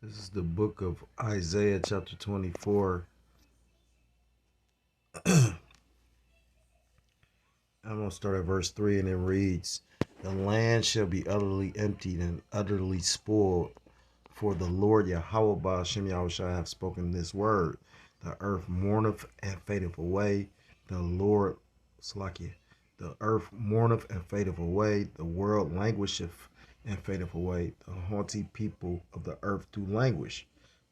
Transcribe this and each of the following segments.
This is the book of Isaiah, chapter 24. I'm going to start at verse 3, and it reads, "The land shall be utterly emptied and utterly spoiled, for the Lord Yahweh Ba'ashem Yahushua have spoken this word. The earth mourneth and fadeth away. The Lord, Slakia, the earth mourneth and fadeth away. The world languisheth and fadeth away. The haughty people of the earth do languish."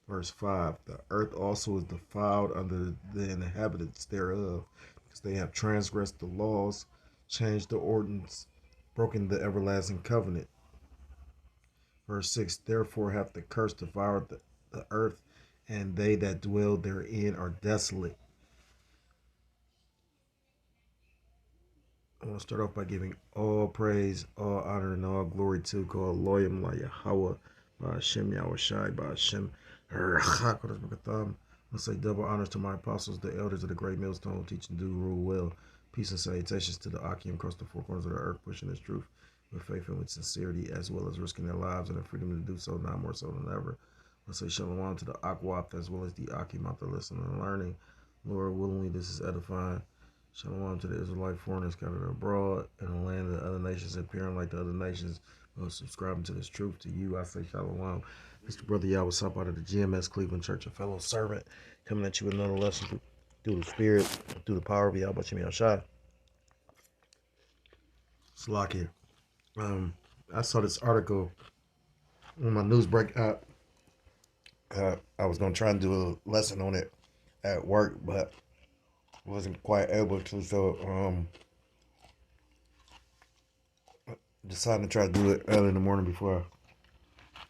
Verse 5, "The earth also is defiled under the inhabitants thereof, because they have transgressed the laws, changed the ordinance, broken the everlasting covenant." Verse 6, "Therefore hath the curse devoured the earth, and they that dwell therein are desolate." I want to start off by giving all praise, all honor, and all glory to God, Loyam La Yahweh, Ba'ashem Yahushai, Ba'ashem Rachak. I say double honors to my apostles, the elders of the great millstone, who teach and do rule well. Peace and salutations to the Akim across the four corners of the earth, pushing this truth with faith and with sincerity, as well as risking their lives and the freedom to do so, now more so than ever. Let's say shalom to the Akwap, as well as the Akim out there listening and learning. Lord, willingly, this is edifying. Shalom to the Israelite foreigners scattered abroad in the land of the other nations, appearing like the other nations, subscribing to this truth. To you, I say shalom. Mr. Brother Yahweh up out of the GMS Cleveland Church, a fellow servant, coming at you with another lesson through the Spirit, through the power of Yahweh Shem Yahshai. Slakia. I saw this article on my news break app. I was going to try and do a lesson on it at work, but wasn't quite able to, so decided to try to do it early in the morning before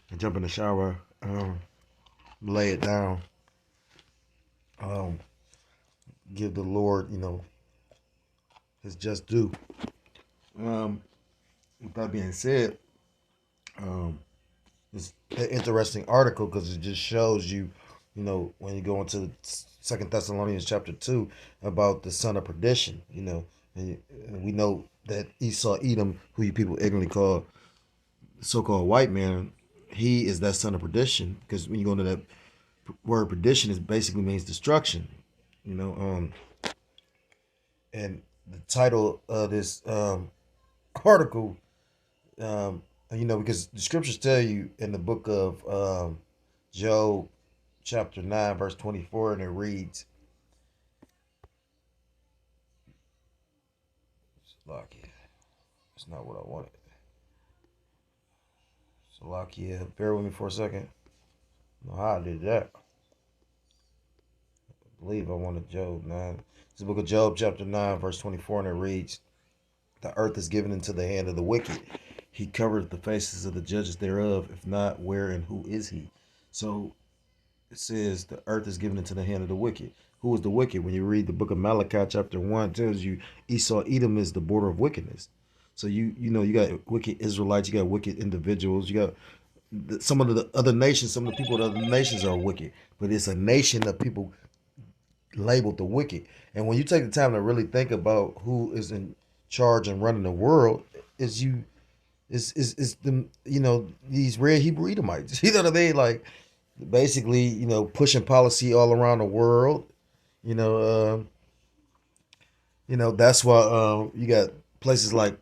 I jump in the shower, lay it down, give the Lord, his just due. With that being said, it's an interesting article because it just shows you, when you go into Second Thessalonians chapter 2 about the son of perdition, and we know that Esau Edom, who you people ignorantly call the so-called white man, he is that son of perdition, because when you go into that word perdition, it basically means destruction, and the title of this article, because the scriptures tell you in the book of Job chapter 9 verse 24, and it reads, Salakia, that's not what I wanted. Salakia, bear with me for a second. I don't know how I did that. I believe I wanted Job 9. It's the book of Job chapter 9 verse 24, and it reads, "The earth is given into the hand of the wicked. He covereth the faces of the judges thereof. If not, where and who is he?" So it says the earth is given into the hand of the wicked. Who is the wicked? When you read the book of Malachi chapter 1, it tells you Esau Edom is the border of wickedness. So you got wicked Israelites, you got wicked individuals, you got some of the other nations, some of the people of the other nations are wicked, but it's a nation of people labeled the wicked. And when you take the time to really think about who is in charge and running the world, is the these red Hebrew Edomites. You know what I mean? Like basically, pushing policy all around the world. You know, that's why you got places like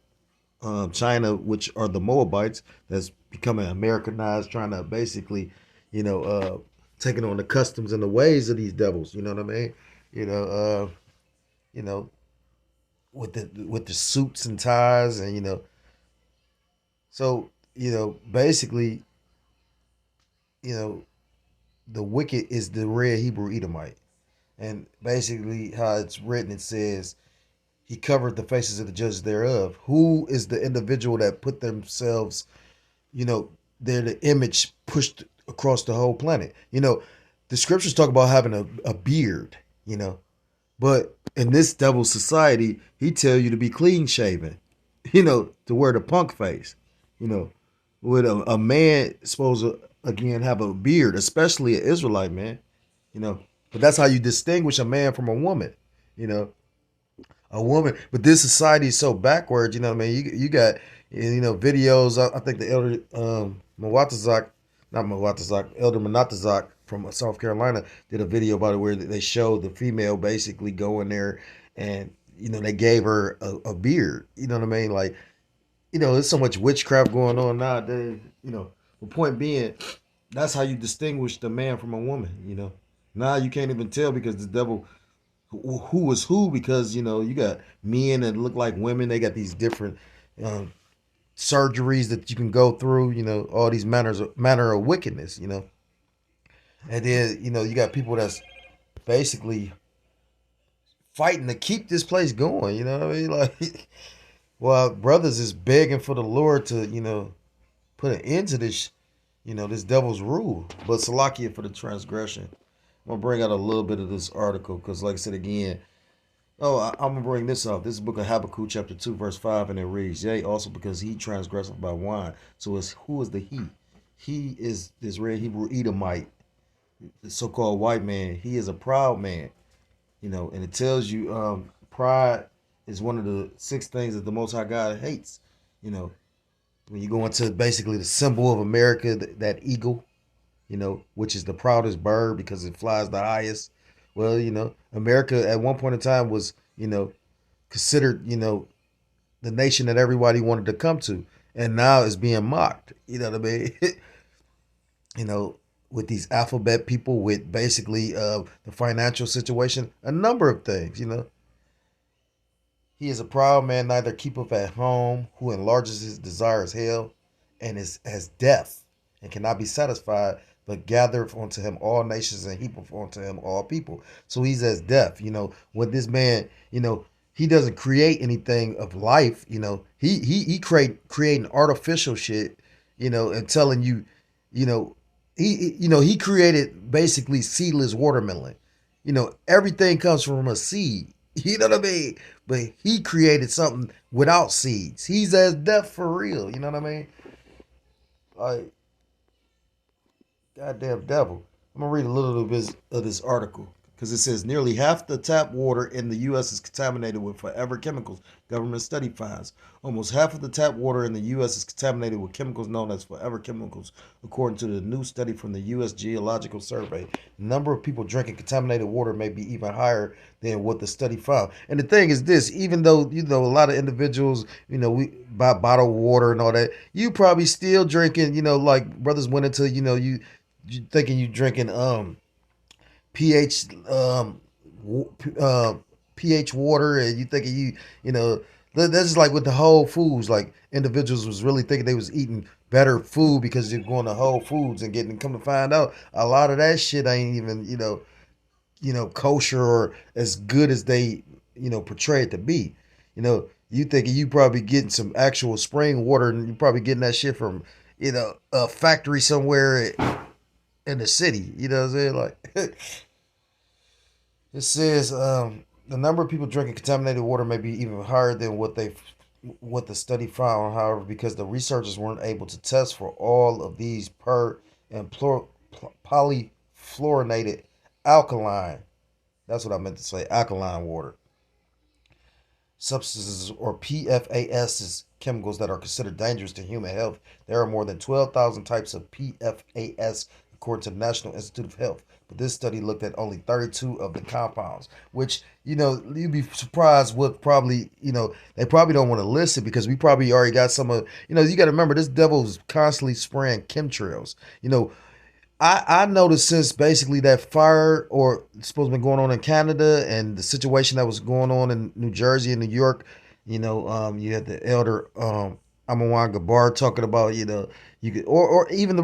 China, which are the Moabites, that's becoming Americanized, trying to basically, taking on the customs and the ways of these devils. You know what I mean? You know, you know, with the suits and ties, and so basically, you know, the wicked is the red Hebrew Edomite, and basically how it's written, it says, "He covered the faces of the judges thereof." Who is the individual that put themselves, they're the image pushed across the whole planet. The scriptures talk about having a beard, but in this devil society, he tell you to be clean shaven, to wear the punk face, you know, with a man supposed to again have a beard, especially an Israelite man, you know. But that's how you distinguish a man from a woman, you know. A woman, but this society is so backwards. You know what I mean? You got videos. I think the elder Mawatazak, not Muatazak, Elder Manatazak from South Carolina did a video about it where they showed the female basically going there and they gave her a beard. You know what I mean? Like there's so much witchcraft going on nowadays. The point being, that's how you distinguish the man from a woman. Now you can't even tell because the devil who is who because you got men that look like women. They got these different um, surgeries that you can go through. All these manner of wickedness. And then you got people that's basically fighting to keep this place going. You know what I mean? Like, well, brothers is begging for the Lord to put an end to this devil's rule. But Salakia for the transgression. I'm gonna bring out a little bit of this article because, like I said again, I'm gonna bring this up. This is the book of Habakkuk, chapter 2, verse 5, and it reads, "Yea, also because he transgresseth by wine." So, who is the he? He is this red Hebrew Edomite, the so-called white man. He is a proud man, and it tells you pride is one of the 6 things that the Most High God hates. You know, when you go into basically the symbol of America, that eagle, which is the proudest bird because it flies the highest. Well, America at one point in time was, considered, the nation that everybody wanted to come to. And now it's being mocked. You know what I mean? you know, with these alphabet people, with basically the financial situation, a number of things. He is a proud man, neither keepeth at home, who enlarges his desires hell, and is as deaf, and cannot be satisfied, but gathereth unto him all nations and heapeth unto him all people. So he's as deaf. When this man, he doesn't create anything of life. He creating artificial shit. And telling you, you know, he created basically seedless watermelon. Everything comes from a seed. You know what I mean? But he created something without seeds. He's as deaf for real. You know what I mean? Like, goddamn devil. I'm gonna read a little bit of this article because it says nearly half the tap water in the U.S. is contaminated with forever chemicals. Government study finds almost half of the tap water in the U.S. is contaminated with chemicals known as forever chemicals, according to the new study from the U.S. Geological Survey. The number of people drinking contaminated water may be even higher than what the study found. And the thing is this: even though a lot of individuals, we buy bottled water and all that, you probably still drinking. Like brothers went into you thinking you drinking pH uh, pH water, and you thinking that's just like with the Whole Foods. Like individuals was really thinking they was eating better food because you're going to Whole Foods and getting come to find out a lot of that shit ain't even kosher or as good as they portray it to be. You thinking you probably getting some actual spring water and you probably getting that shit from a factory somewhere in the city. You know what I'm saying? Like it says, the number of people drinking contaminated water may be even higher than what the study found. However, because the researchers weren't able to test for all of these per and polyfluorinated alkaline. That's what I meant to say. Alkaline water substances, or PFAS, chemicals that are considered dangerous to human health. There are more than 12,000 types of PFAS, according to the National Institute of Health. But this study looked at only 32 of the compounds, which, you'd be surprised what probably, they probably don't want to listen because we probably already got some of, you got to remember this devil's constantly spraying chemtrails. I noticed since basically that fire or supposed to be going on in Canada and the situation that was going on in New Jersey and New York, you had the elder Amawan Gabar talking about, you could or even the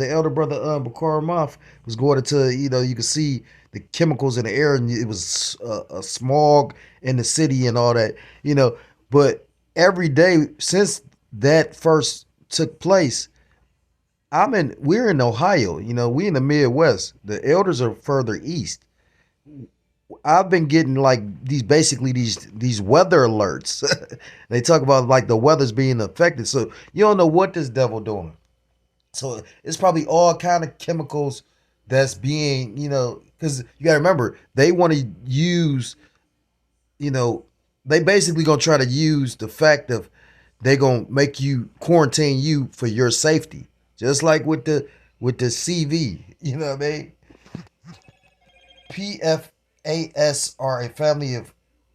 elder brother Bakar Moth was going into, you could see the chemicals in the air and it was a smog in the city and all that, but every day since that first took place, we're in Ohio, we in the Midwest. The elders are further east. I've been getting like these weather alerts. They talk about like the weather's being affected. So you don't know what this devil doing. So it's probably all kind of chemicals that's being, because you gotta remember, they want to use, you know, they basically gonna try to use the fact of they gonna make you quarantine you for your safety. Just like with the CV, you know what I mean? PFAS are a family of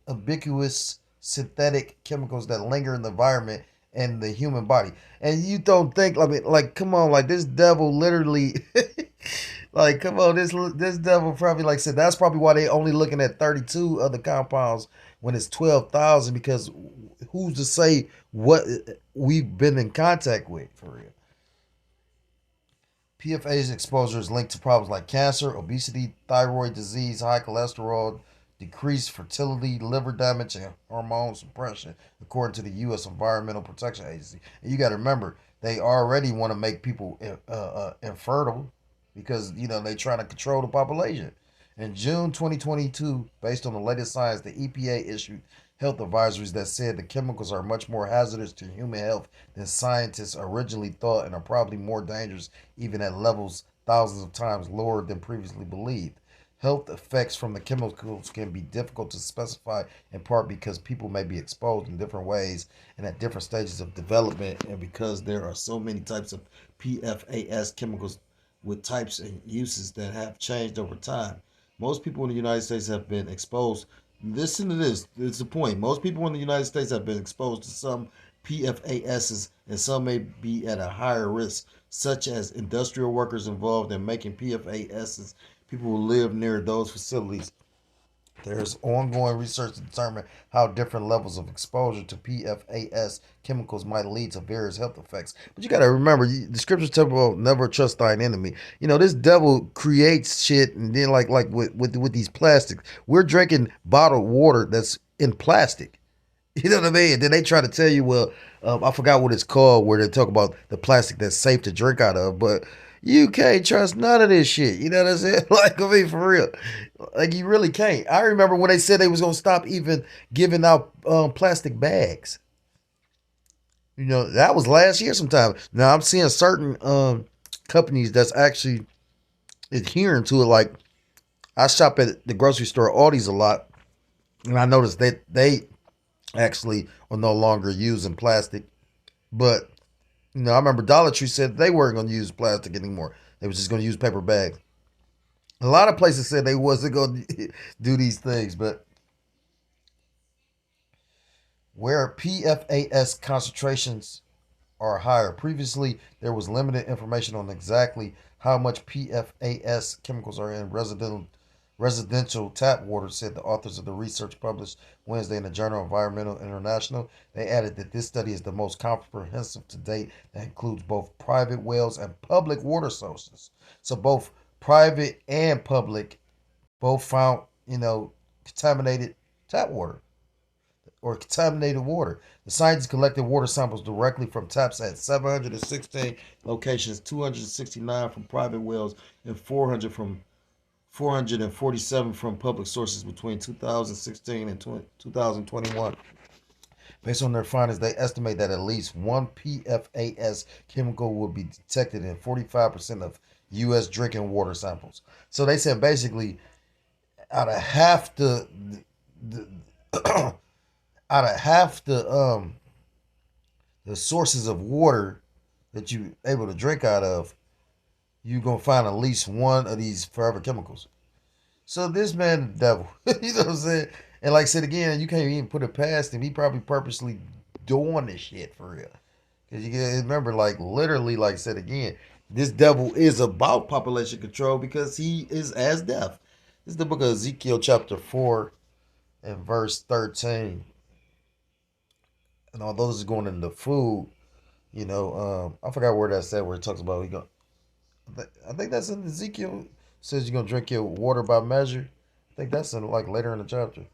ubiquitous synthetic chemicals that linger in the environment and the human body. And you don't think, I mean, like, come on, like this devil literally, like, come on, this devil probably like said that's probably why they only looking at 32 other compounds when it's 12,000 because who's to say what we've been in contact with for real? PFA's exposure is linked to problems like cancer, obesity, thyroid disease, high cholesterol, decreased fertility, liver damage, and hormone suppression, according to the U.S. Environmental Protection Agency. And you got to remember, they already want to make people infertile because they're trying to control the population. In June 2022, based on the latest science, the EPA issued health advisories that said the chemicals are much more hazardous to human health than scientists originally thought and are probably more dangerous even at levels thousands of times lower than previously believed. Health effects from the chemicals can be difficult to specify in part because people may be exposed in different ways and at different stages of development, and because there are so many types of PFAS chemicals with types and uses that have changed over time. Most people in the United States have been exposed. Listen to this. It's the point. Most people in the United States have been exposed to some PFASs, and some may be at a higher risk, such as industrial workers involved in making PFASs, people who live near those facilities. There's ongoing research to determine how different levels of exposure to PFAS chemicals might lead to various health effects. But you got to remember, the scriptures tell about never trust thine enemy. This devil creates shit, and then like with these plastics, we're drinking bottled water that's in plastic. You know what I mean? And then they try to tell you, well, I forgot what it's called, where they talk about the plastic that's safe to drink out of, but you can't trust none of this shit. You know what I'm saying? Like, I mean, for real. Like, you really can't. I remember when they said they was going to stop even giving out plastic bags. That was last year sometime. Now, I'm seeing certain companies that's actually adhering to it. Like, I shop at the grocery store, Aldi's a lot, and I noticed that they actually are no longer using plastic. But I remember Dollar Tree said they weren't going to use plastic anymore. They was just going to use paper bags. A lot of places said they wasn't going to do these things, but where PFAS concentrations are higher. Previously, there was limited information on exactly how much PFAS chemicals are in residential tap water, said the authors of the research published Wednesday in the Journal of Environmental International. They added that this study is the most comprehensive to date that includes both private wells and public water sources. So both private and public both found, contaminated tap water or contaminated water. The scientists collected water samples directly from taps at 716 locations, 269 from private wells, and 447 from public sources between 2016 and 2021. Based on their findings, they estimate that at least one PFAS chemical will be detected in 45% of U.S. drinking water samples. So they said basically out of half the out of half the sources of water that you able to drink out of, you're gonna find at least one of these forever chemicals. So this man, the devil, you know what I'm saying? And like I said again, you can't even put it past him. He probably purposely doing this shit for real. Because you can remember, like literally, like I said again, this devil is about population control because he is as death. This is the book of Ezekiel, chapter 4, and verse 13. And although this is going into food, I forgot where that's at, where it talks about I think that's in Ezekiel. It says you're gonna drink your water by measure. I think that's in like later in the chapter.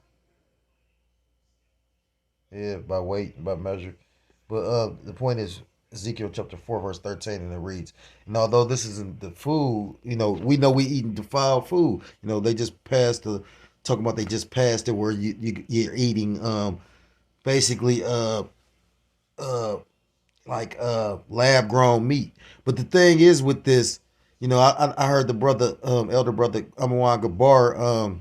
Yeah, by weight, by measure. But the point is Ezekiel chapter 4, verse 13, and it reads, and although this isn't the food, we know we eating defiled food. They just passed the talking about they just passed it where you're eating basically uh like lab grown meat. But the thing is with this, I heard the brother, elder brother Amawan Gabar,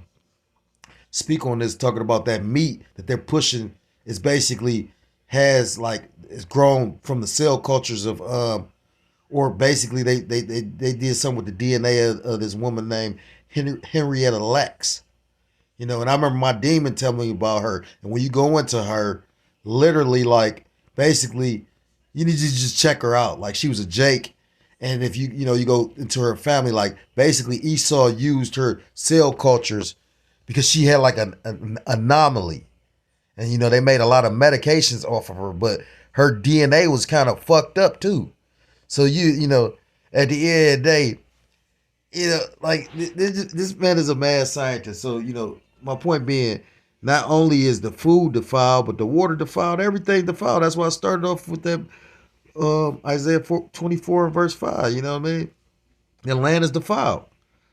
speak on this, talking about that meat that they're pushing is basically has like it's grown from the cell cultures of or basically they did something with the DNA of this woman named Henrietta Lacks. You know, and I remember my demon telling me about her. And when you go into her, literally, like, basically, you need to just check her out. Like, she was a Jake. And if you go into her family, like, basically, Esau used her cell cultures because she had, like, an anomaly. And, they made a lot of medications off of her, but her DNA was kind of fucked up, too. So, at the end of the day, like this man is a mad scientist. So my point being, not only is the food defiled, but the water defiled, everything defiled. That's why I started off with that Isaiah 24 verse 5. You know what I mean? The land is defiled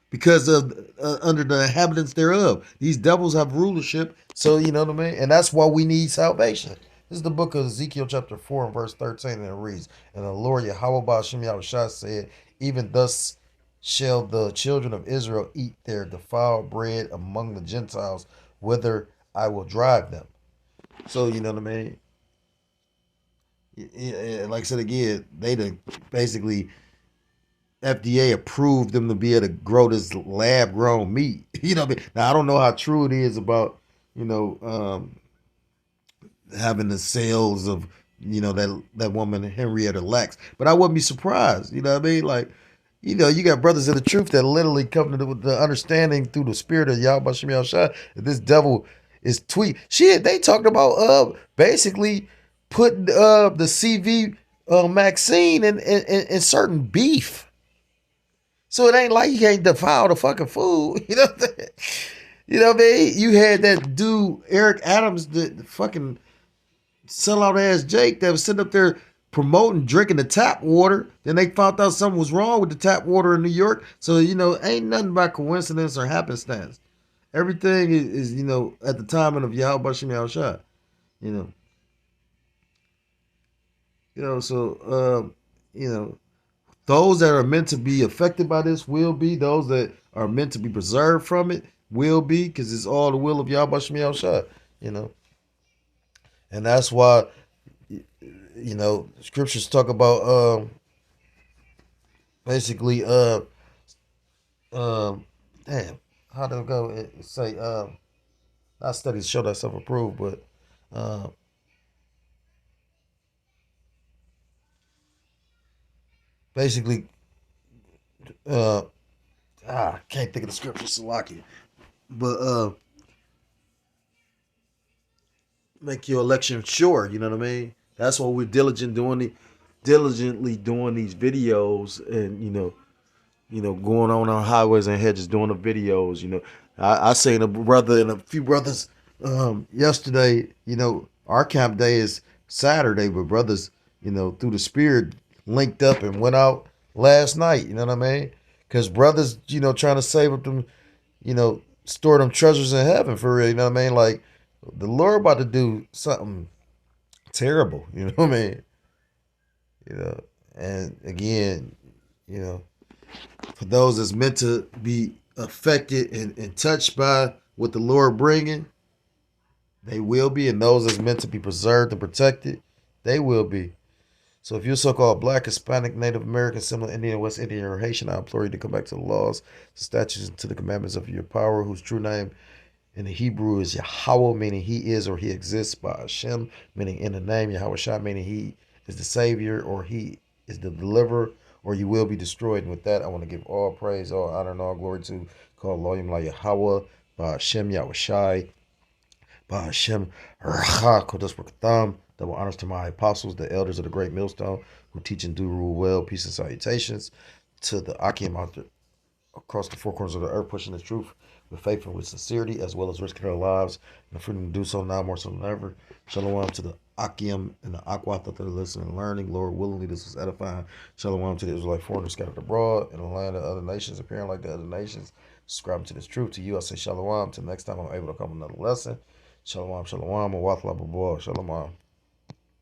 because of under the inhabitants thereof. These devils have rulership. So you know what I mean? And that's why we need salvation. This is the book of Ezekiel chapter 4 and verse 13, and it reads, "And the Lord Yahweh Ba'ashem Yahushua said, even thus shall the children of Israel eat their defiled bread among the Gentiles, whither I will drive them." So you know what I mean? Like I said again, they basically FDA approved them to be able to grow this lab grown meat. You know what I mean? Now I don't know how true it is about you know having the sales of that woman Henrietta Lacks, but I wouldn't be surprised. You know what I mean? Like, you got brothers in the truth that literally come to the understanding through the spirit of Yahweh Shem Shah that this devil is tweet. Shit, they talked about basically putting the CV vaccine in certain beef. So it ain't like you can't defile the fucking food. You know what I'm saying? You know what I mean? You had that dude, Eric Adams, the fucking sellout ass Jake that was sitting up there promoting drinking the tap water. Then they found out something was wrong with the tap water in New York. So, ain't nothing by coincidence or happenstance. Everything is at the timing of Yahweh Shem Yahushua. You know. So those that are meant to be affected by this will be. Those that are meant to be preserved from it will be, because it's all the will of Yahweh Shem Yahushua. And that's why scriptures talk about basically damn, how do it go? It say not studies show that self approved, but basically I can't think of the scripture, Salaki. But make your election sure, you know what I mean? That's why we're diligently doing these videos, and going on our highways and hedges doing the videos. I seen a brother and a few brothers yesterday. Our camp day is Saturday, but brothers, through the spirit linked up and went out last night. You know what I mean? Because brothers, trying to save up them, store them treasures in heaven for real. You know what I mean? Like, the Lord about to do something terrible. You know what I mean? And again, for those that's meant to be affected and touched by what the Lord bringing, they will be. And those that's meant to be preserved and protected, they will be. So if you're so-called Black, Hispanic, Native American, Seminole Indian, West Indian, or Haitian, I implore you to come back to the laws, the statutes, and to the commandments of your power, whose true name in the Hebrew is Yahweh, meaning he is or he exists, by Hashem, meaning in the name, Yahweh Shah, meaning he is the Savior or he is the deliverer, or you will be destroyed. And with that, I want to give all praise, all honor, and all glory to call Loyim La Yahweh, by Hashem, Yahweh Shai, by Hashem, Racha, Kodesh Barakatam. Double honors to my apostles, the elders of the great millstone, who teach and do rule well. Peace and salutations to the Akim out there across the four corners of the earth, pushing the truth with faith and with sincerity, as well as risking their lives and the freedom to do so now more so than ever. Shalom to the Akim and the Aquath that are listening and learning. Lord, willingly, this was edifying. Shalom to the Israelite foreigners scattered abroad in the land of other nations, appearing like the other nations, subscribing to this truth. To you, I say shalom. Till next time I'm able to come another lesson. Shalom, shalom, and wathla b'boah. Shalom.